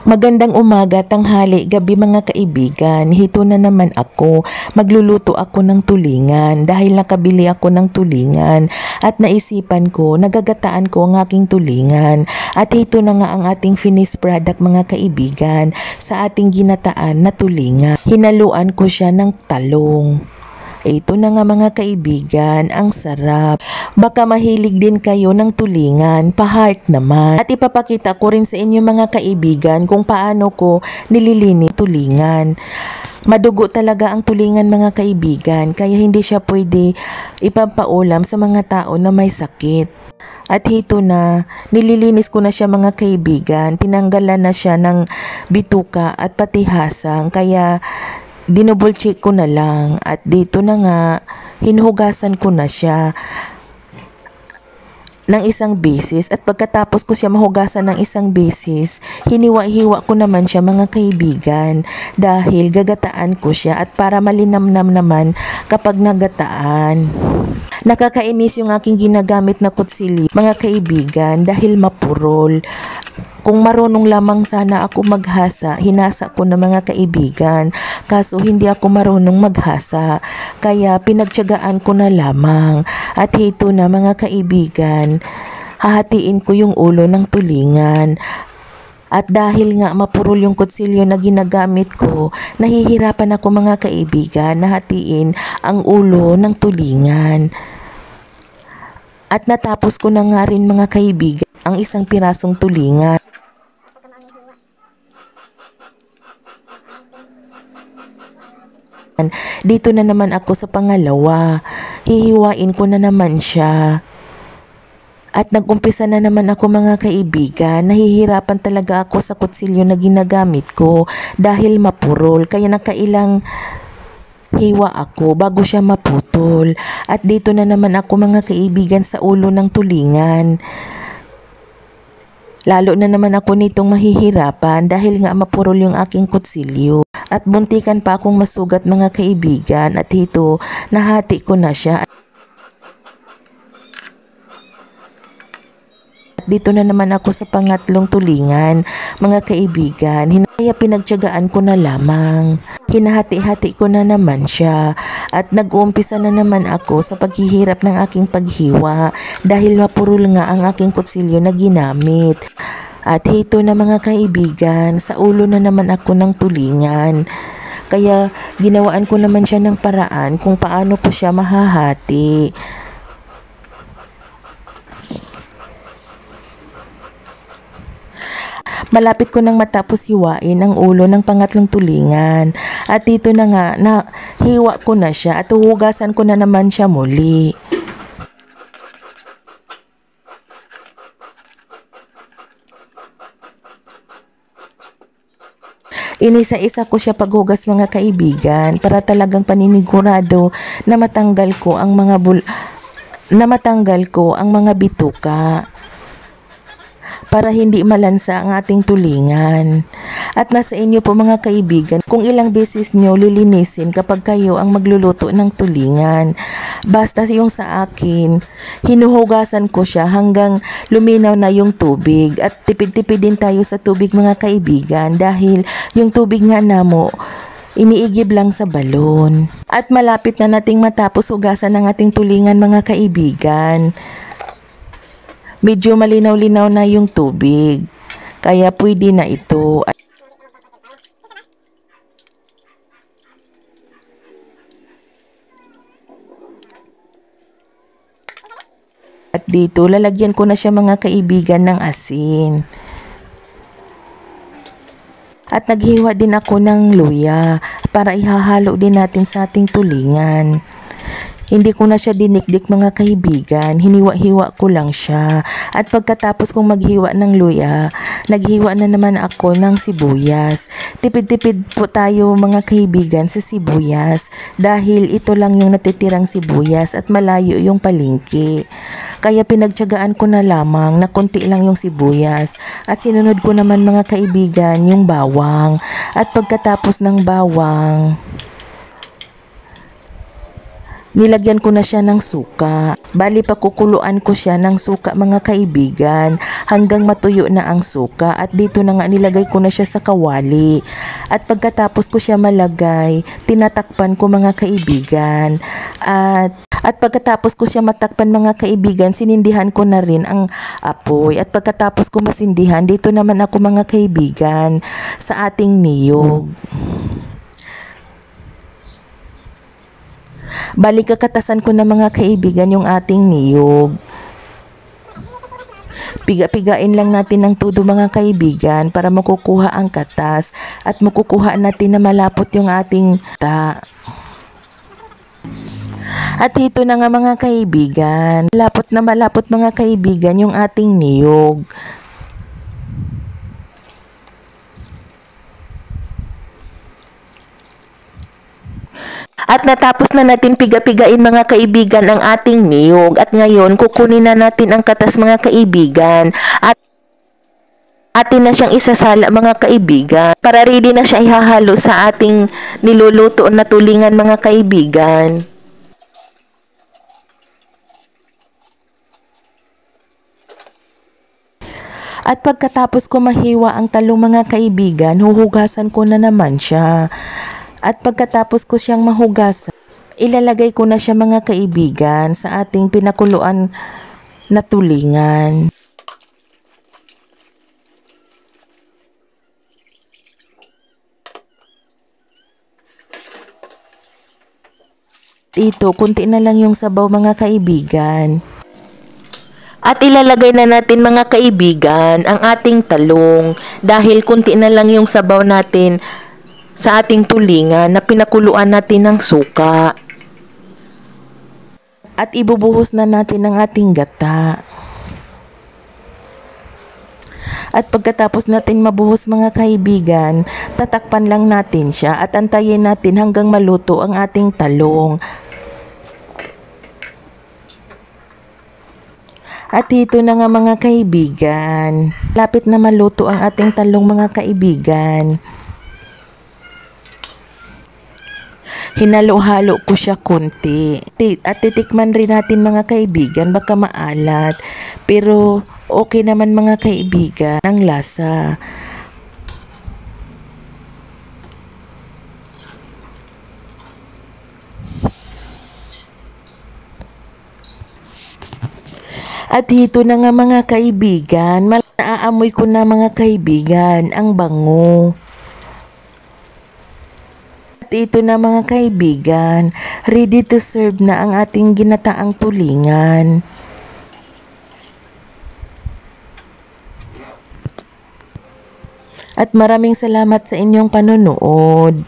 Magandang umaga, tanghali, gabi mga kaibigan. Hito na naman ako. Magluluto ako ng tulingan dahil nakabili ako ng tulingan at naisipan ko, nagagataan ko ang aking tulingan. At hito na nga ang ating finished product mga kaibigan sa ating ginataan na tulingan. Hinaluan ko siya ng talong. Ito na nga mga kaibigan, ang sarap. Baka mahilig din kayo ng tulingan, pa-heart naman. At ipapakita ko rin sa inyo mga kaibigan kung paano ko nililinis tulingan. Madugo talaga ang tulingan mga kaibigan, kaya hindi siya pwede ipapaulam sa mga tao na may sakit. At hito na, nililinis ko na siya mga kaibigan, tinanggalan na siya ng bituka at pati hasang, kaya dinouble check ko na lang at dito na nga hinuhugasan ko na siya ng isang beses at pagkatapos ko siya mahugasan ng isang beses, hiniwa-hiwa ko naman siya mga kaibigan dahil gagataan ko siya at para malinamnam naman kapag nagataan. Nakakainis yung aking ginagamit na kutsilyo mga kaibigan dahil mapurol. Kung marunong lamang sana ako maghasa, hinasa ko na mga kaibigan. Kaso hindi ako marunong maghasa, kaya pinagtiyagaan ko na lamang. At hito na mga kaibigan, hahatiin ko yung ulo ng tulingan. At dahil nga mapurol yung kutsilyo na ginagamit ko, nahihirapan ako mga kaibigan na hatiin ang ulo ng tulingan. At natapos ko na nga rin mga kaibigan ang isang pirasong tulingan. Dito na naman ako sa pangalawa. Hihiwain ko na naman siya. At nag-umpisa na naman ako mga kaibigan. Nahihirapan talaga ako sa kutsilyo na ginagamit ko dahil mapurol. Kaya nakailang hiwa ako bago siya maputol. At dito na naman ako mga kaibigan sa ulo ng tulingan. Lalo na naman ako nitong mahihirapan dahil nga mapurol yung aking kutsilyo. At buntikan pa akong masugat mga kaibigan at hito nahati ko na siya. At dito na naman ako sa pangatlong tulingan mga kaibigan. Kaya pinagtiyagaan ko na lamang. Hinahati-hati ko na naman siya at nag-uumpisa na naman ako sa paghihirap ng aking paghiwa dahil mapurol nga ang aking kutsilyo na ginamit. At hito na mga kaibigan, sa ulo na naman ako ng tulingan. Kaya ginawaan ko naman siya ng paraan kung paano ko siya mahahati. Malapit ko nang matapos hiwain ang ulo ng pangatlong tulingan. At dito na nga, hiwa ko na siya at huhugasan ko na naman siya muli. Inisa-isa ko siya paghugas mga kaibigan para talagang paninigurado na matanggal ko ang mga bituka para hindi malansa ang ating tulingan. At nasa inyo po mga kaibigan kung ilang beses nyo lilinisin kapag kayo ang magluluto ng tulingan. Basta yung sa akin, hinuhugasan ko siya hanggang luminaw na yung tubig. At tipid-tipid din tayo sa tubig mga kaibigan dahil yung tubig nga namo iniigib lang sa balon. At malapit na nating matapos hugasan ng ating tulingan mga kaibigan. Medyo malinaw-linaw na yung tubig, kaya pwede na ito. At dito, lalagyan ko na siya mga kaibigan ng asin. At naghiwa din ako ng luya para ihahalo din natin sa ating tulingan. Hindi ko na siya dinikdik mga kaibigan, hiniwa-hiwa ko lang siya. At pagkatapos kong maghiwa ng luya, naghiwa na naman ako ng sibuyas. Tipid-tipid po tayo mga kaibigan sa sibuyas dahil ito lang yung natitirang sibuyas at malayo yung palengke. Kaya pinagtiyagaan ko na lamang na konti lang yung sibuyas at sinunod ko naman mga kaibigan yung bawang. At pagkatapos ng bawang, Nilagyan ko na siya ng suka. Bali pakukuluan ko siya ng suka mga kaibigan hanggang matuyo na ang suka at dito na nga nilagay ko na siya sa kawali. At pagkatapos ko siya malagay, tinatakpan ko mga kaibigan. At pagkatapos ko siya matakpan mga kaibigan, sinindihan ko na rin ang apoy. At pagkatapos ko masindihan, dito naman ako mga kaibigan sa ating niyog. Balik kakatasan ko na mga kaibigan yung ating niyog. Piga-pigain lang natin ng todo mga kaibigan para makukuha ang katas at makukuha natin na malapot yung ating ta. At ito na nga mga kaibigan, malapot mga kaibigan yung ating niyog. At natapos na natin piga-pigain mga kaibigan ang ating niyog. At ngayon, kukunin na natin ang katas mga kaibigan. At atin na siyang isasala mga kaibigan. Para ready na siya ihahalo sa ating niluluto na tulingan mga kaibigan. At pagkatapos ko mahiwa ang talong mga kaibigan, huhugasan ko na naman siya. At pagkatapos ko siyang mahugasan, ilalagay ko na siya mga kaibigan sa ating pinakuluan na tulingan. Ito, kunti na lang yung sabaw mga kaibigan. At ilalagay na natin mga kaibigan ang ating talong dahil kunti na lang yung sabaw natin sa ating tulingan na pinakuluan natin ng suka. At ibubuhos na natin ang ating gata. At pagkatapos natin mabuhos mga kaibigan, tatakpan lang natin siya at antayin natin hanggang maluto ang ating talong. At ito na nga mga kaibigan, lapit na maluto ang ating talong mga kaibigan. Hinalo-halo ko siya konti. At titikman rin natin mga kaibigan, baka maalat. Pero okay naman mga kaibigan ang lasa. At ito na nga mga kaibigan, naaamoy ko na mga kaibigan ang bango. At ito na mga kaibigan, ready to serve na ang ating ginataang tulingan. At maraming salamat sa inyong panonood.